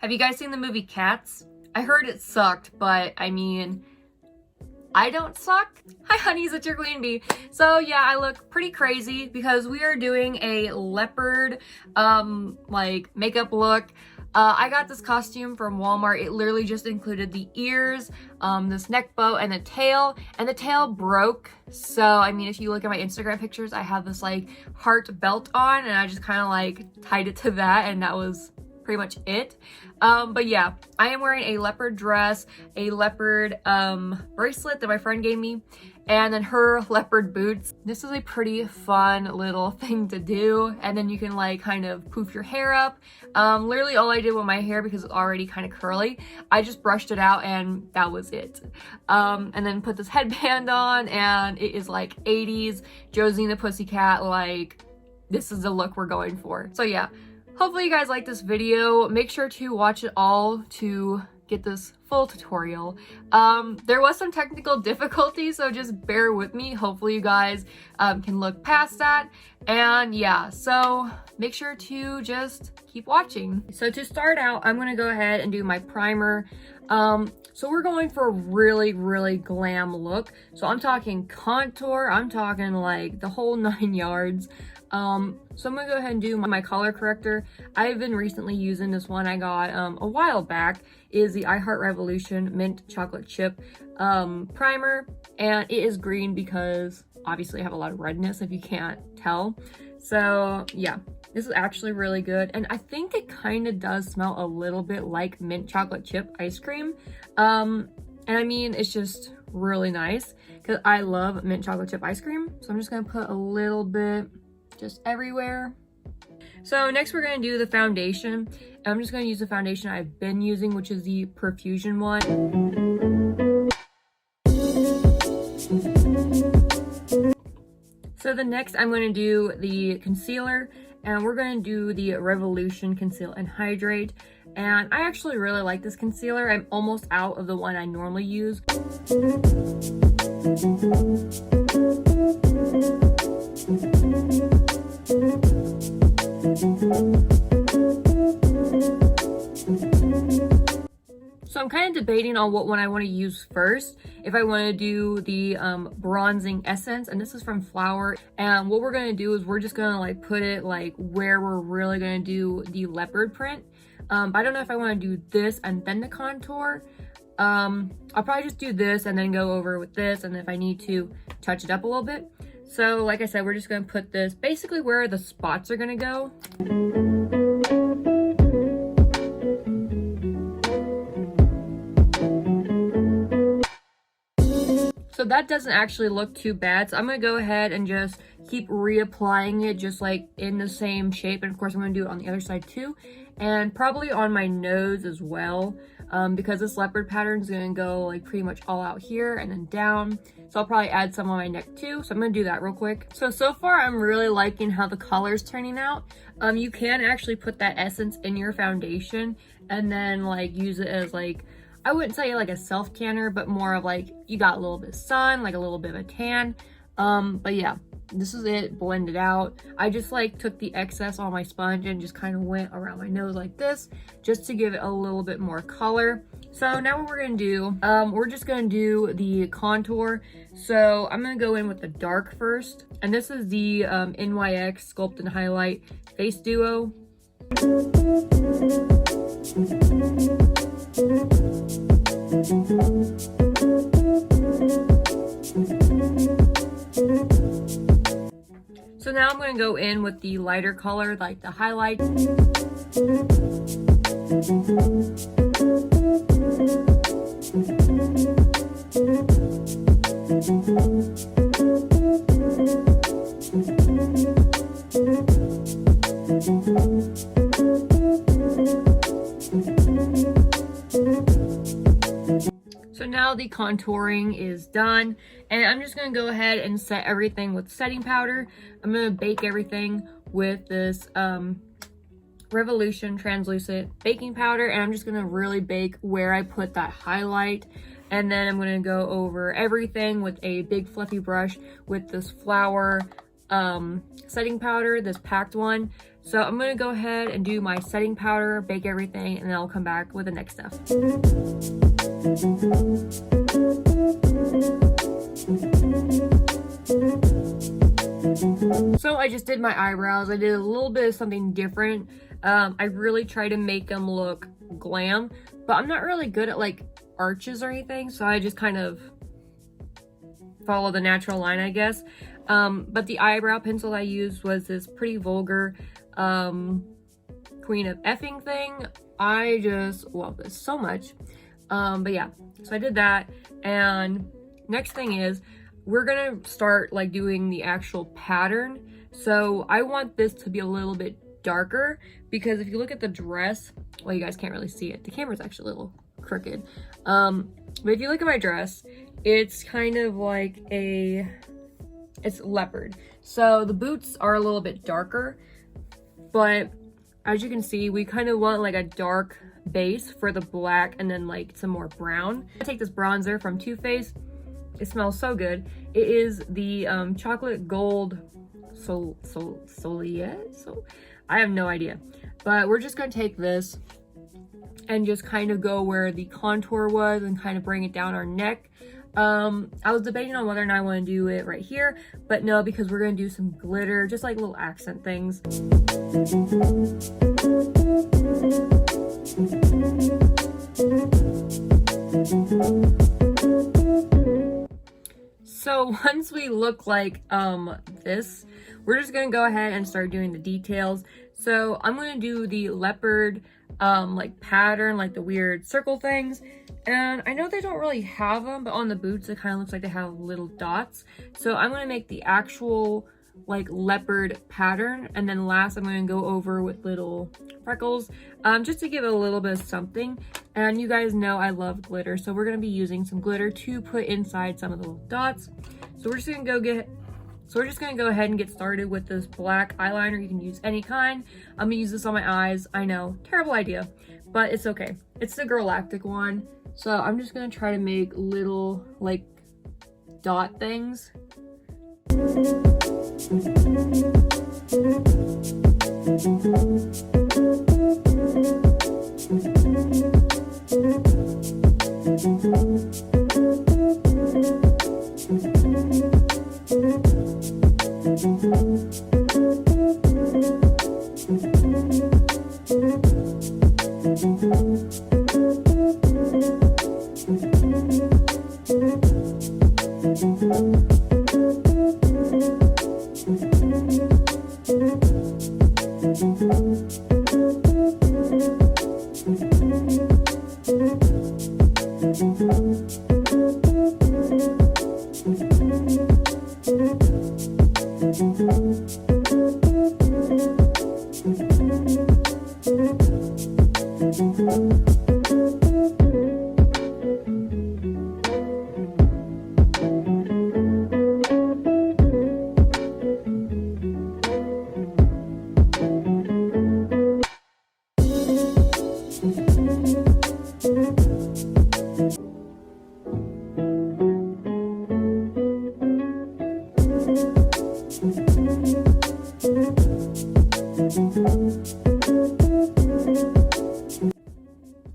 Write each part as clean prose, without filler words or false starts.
Have you guys seen the movie Cats? I heard it sucked, but I mean, I don't suck. Hi honeys, it's your queen bee. So yeah, I look pretty crazy because we are doing a leopard like makeup look. I got this costume from Walmart. It literally just included the ears, this neck bow, and the tail broke. So I mean, if you look at my Instagram pictures, I have this like heart belt on, and I just kind of like tied it to that, and that was pretty much it. But yeah, I am wearing a leopard dress, a leopard bracelet that my friend gave me, and then her leopard boots. This is a pretty fun little thing to do, and then you can like kind of poof your hair up. Literally all I did with my hair, because it's already kind of curly, I just brushed it out and that was it. And then put this headband on, and it is like 80s Josie and the Pussycat. Like, this is the look we're going for. So yeah, hopefully you guys like this video. Make sure to watch it all to get this full tutorial. There was some technical difficulties, so just bear with me. Hopefully you guys can look past that. And yeah, so make sure to just keep watching. So to start out, I'm gonna go ahead and do my primer. So we're going for a really glam look. So I'm talking contour, I'm talking like the whole 9 yards. So I'm gonna go ahead and do my color corrector. I've been recently using this one I got a while back. Is the I Heart Revolution Mint Chocolate Chip primer, and it is green because obviously I have a lot of redness if you can't tell. So yeah, this is actually really good, and I think it kind of does smell a little bit like mint chocolate chip ice cream. And I mean, it's just really nice because I love mint chocolate chip ice cream. So I'm just gonna put a little bit just everywhere. So next we're going to do the foundation. I'm just going to use the foundation I've been using, which is the Perfusion one. So the next I'm going to do the concealer, and we're going to do the Revolution Conceal and Hydrate. And I actually really like this concealer. I'm almost out of the one I normally use. So I'm kind of debating on what one I want to use first. If I want to do the bronzing essence, and this is from Flower. And what we're going to do is we're just going to like put it like where we're really going to do the leopard print. But I don't know if I want to do this and then the contour. I'll probably just do this and then go over with this, and if I need to touch it up a little bit. So like I said, we're just going to put this basically where the spots are going to go. So that doesn't actually look too bad. So I'm going to go ahead and just keep reapplying it just like in the same shape. And of course I'm going to do it on the other side too. And probably on my nose as well. Because this leopard pattern is going to go like pretty much all out here and then down. So I'll probably add some on my neck too. So I'm going to do that real quick. So far I'm really liking how the color's turning out. You can actually put that essence in your foundation and then like use it as like, I wouldn't say like a self tanner, but more of like you got a little bit of sun, like a little bit of a tan. But yeah, this is it blended out. I just like took the excess on my sponge and just kind of went around my nose like this just to give it a little bit more color. So now what we're gonna do, we're just gonna do the contour. So I'm gonna go in with the dark first, and this is the NYX Sculpt and Highlight Face Duo. So now I'm going to go in with the lighter color, like the highlight. So now the contouring is done, and I'm just going to go ahead and set everything with setting powder. I'm going to bake everything with this Revolution translucent baking powder, and I'm just going to really bake where I put that highlight. And then I'm going to go over everything with a big fluffy brush with this Flower setting powder, this packed one. So I'm gonna go ahead and do my setting powder, bake everything, and then I'll come back with the next stuff. So I just did my eyebrows. I did a little bit of something different. I really try to make them look glam, but I'm not really good at like arches or anything, so I just kind of follow the natural line, I guess. But the eyebrow pencil I used was this pretty vulgar Queen of Effing thing. I just love this so much. But yeah, so I did that, and next thing is we're gonna start like doing the actual pattern. So I want this to be a little bit darker, because if you look at the dress, well, you guys can't really see it, the camera's actually a little crooked, but if you look at my dress, it's kind of like it's leopard, so the boots are a little bit darker, but as you can see, we kind of want like a dark base for the black and then like some more brown. I take this bronzer from Too Faced. It smells so good. It is the chocolate gold Soliet? So I have no idea, but we're just gonna take this and just kind of go where the contour was and kind of bring it down our neck. I was debating on whether or not I want to do it right here, but no, because we're going to do some glitter, just like little accent things. So once we look like this, we're just going to go ahead and start doing the details. So I'm going to do the leopard like pattern, like the weird circle things, and I know they don't really have them, but on the boots it kind of looks like they have little dots. So I'm going to make the actual like leopard pattern, and then last I'm going to go over with little freckles, just to give it a little bit of something. And you guys know I love glitter, so we're going to be using some glitter to put inside some of the little dots. So we're just going to go ahead and get started with this black eyeliner. You can use any kind. I'm gonna use this on my eyes. I know, terrible idea, but it's okay. It's the Galactic one. So I'm just gonna try to make little like dot things.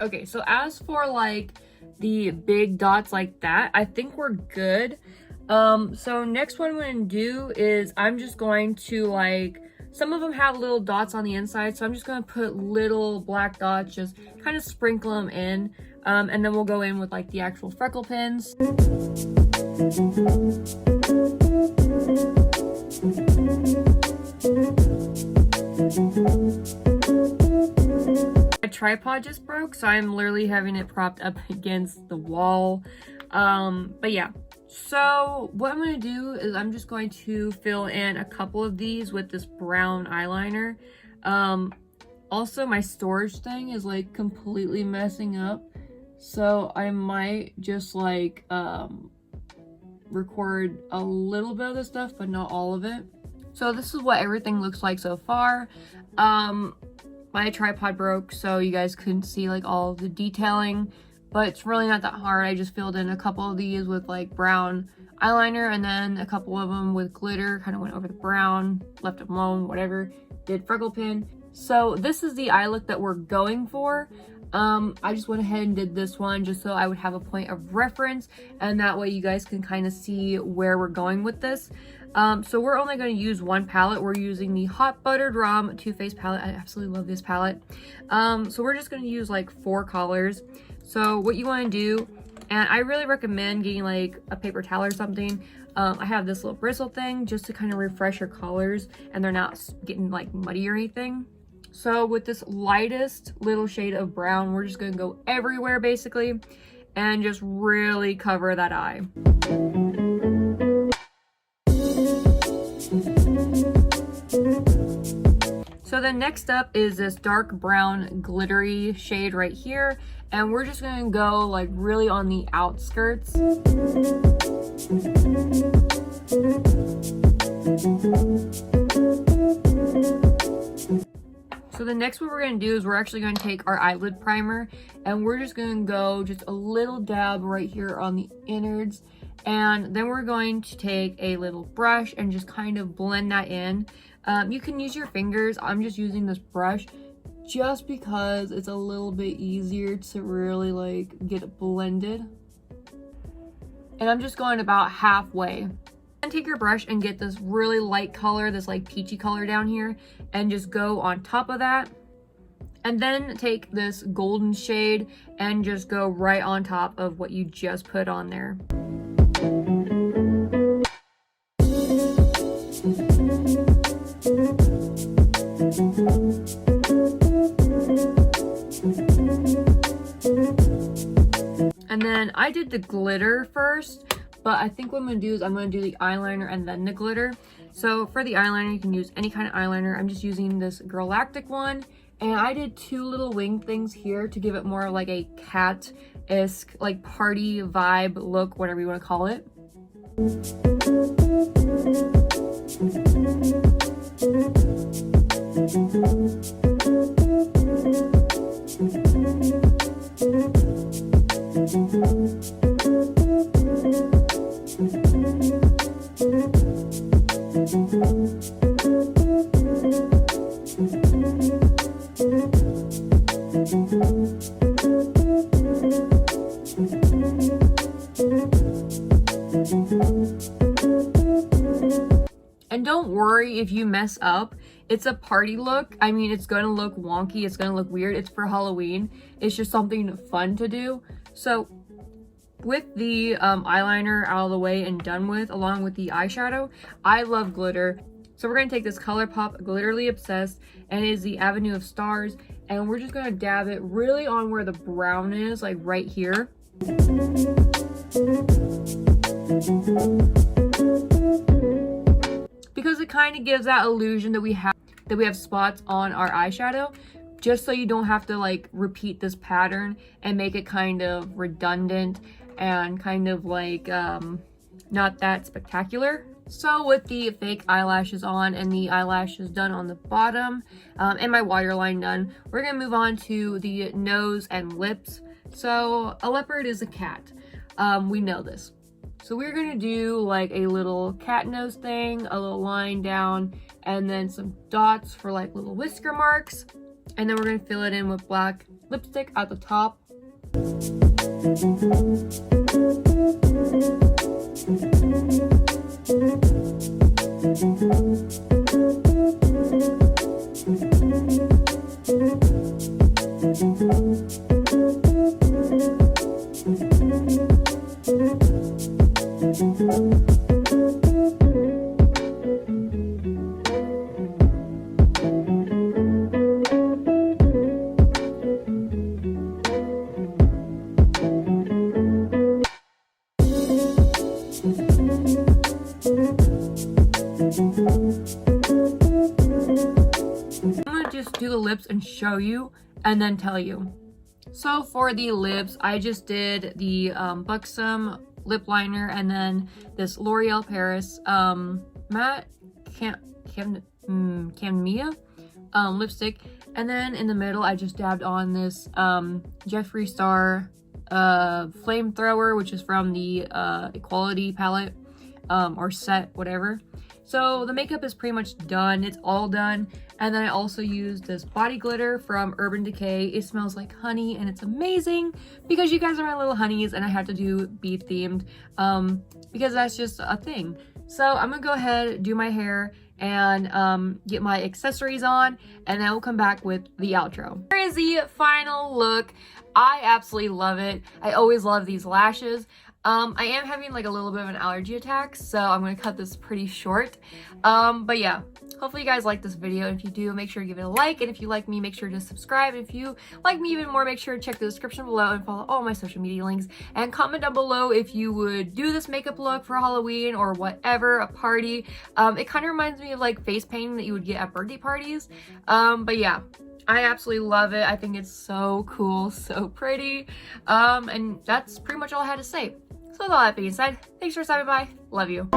Okay, so as for like the big dots like that, I think we're good. So next one I'm going to do is I'm just going to like, some of them have little dots on the inside, so I'm just going to put little black dots, just kind of sprinkle them in, and then we'll go in with like the actual freckle pins. My tripod just broke, so I'm literally having it propped up against the wall. But yeah, so what I'm going to do is I'm just going to fill in a couple of these with this brown eyeliner. Also, my storage thing is like completely messing up, so I might just like record a little bit of this stuff, but not all of it. So this is what everything looks like so far. My tripod broke, so you guys couldn't see like all of the detailing, but it's really not that hard. I just filled in a couple of these with like brown eyeliner, and then a couple of them with glitter, kind of went over the brown, left it alone, whatever. did freckle pin. So this is the eye look that we're going for. I just went ahead and did this one just so I would have a point of reference, and that way you guys can kind of see where we're going with this. So we're only going to use one palette. We're using the Hot Buttered Rum Too Faced palette. I absolutely love this palette. So we're just going to use like 4 colors. So what you want to do, and I really recommend getting like a paper towel or something. I have this little bristle thing just to kind of refresh your colors and they're not getting like muddy or anything. So with this lightest little shade of brown, we're just going to go everywhere basically and just really cover that eye. So then next up is this dark brown glittery shade right here, and we're just going to go like really on the outskirts. So the next what we're going to do is we're actually going to take our eyelid primer and we're just going to go just a little dab right here on the innards, and then we're going to take a little brush and just kind of blend that in. You can use your fingers. I'm just using this brush just because it's a little bit easier to really like get it blended. And I'm just going about halfway. And take your brush and get this really light color, this like peachy color down here, and just go on top of that. And then take this golden shade and just go right on top of what you just put on there. And then I did the glitter first, but I think what I'm going to do is I'm going to do the eyeliner and then the glitter. So for the eyeliner, you can use any kind of eyeliner. I'm just using this Galactic one. And I did 2 little wing things here to give it more like a cat-esque, like party vibe look, whatever you want to call it. And don't worry if you mess up. It's a party look. I mean, it's going to look wonky. It's going to look weird. It's for Halloween. It's just something fun to do. So with the eyeliner out of the way and done with, along with the eyeshadow, I love glitter. So we're going to take this ColourPop Glitterly Obsessed, and it is the Avenue of Stars. And we're just going to dab it really on where the brown is, like right here. Because it kind of gives that illusion that we have spots on our eyeshadow, just so you don't have to like repeat this pattern and make it kind of redundant and kind of like not that spectacular. So with the fake eyelashes on and the eyelashes done on the bottom and my waterline done, we're gonna move on to the nose and lips. So a leopard is a cat. We know this. So we're gonna do like a little cat nose thing, a little line down, and then some dots for like little whisker marks. And then we're gonna fill it in with black lipstick at the top. Do the lips and show you and then tell you. So for the lips, I just did the Buxom lip liner and then this L'Oreal Paris matte Camilla lipstick, and then in the middle I just dabbed on this Jeffree Star flamethrower, which is from the Equality palette or set, whatever. So the makeup is pretty much done. It's all done. And then I also used this body glitter from Urban Decay. It smells like honey and it's amazing because you guys are my little honeys and I had to do bee themed because that's just a thing. So I'm gonna go ahead, do my hair, and get my accessories on, and then we'll come back with the outro. Here is the final look. I absolutely love it. I always love these lashes. I am having like a little bit of an allergy attack, so I'm gonna cut this pretty short. But yeah, hopefully you guys like this video. If you do, make sure to give it a like, and if you like me, make sure to subscribe. If you like me even more, make sure to check the description below and follow all my social media links, and comment down below if you would do this makeup look for Halloween or whatever, a party. It kind of reminds me of like face painting that you would get at birthday parties. But yeah, I absolutely love it. I think it's so cool, so pretty. And that's pretty much all I had to say. So with all that being said, thanks for stopping by. Love you.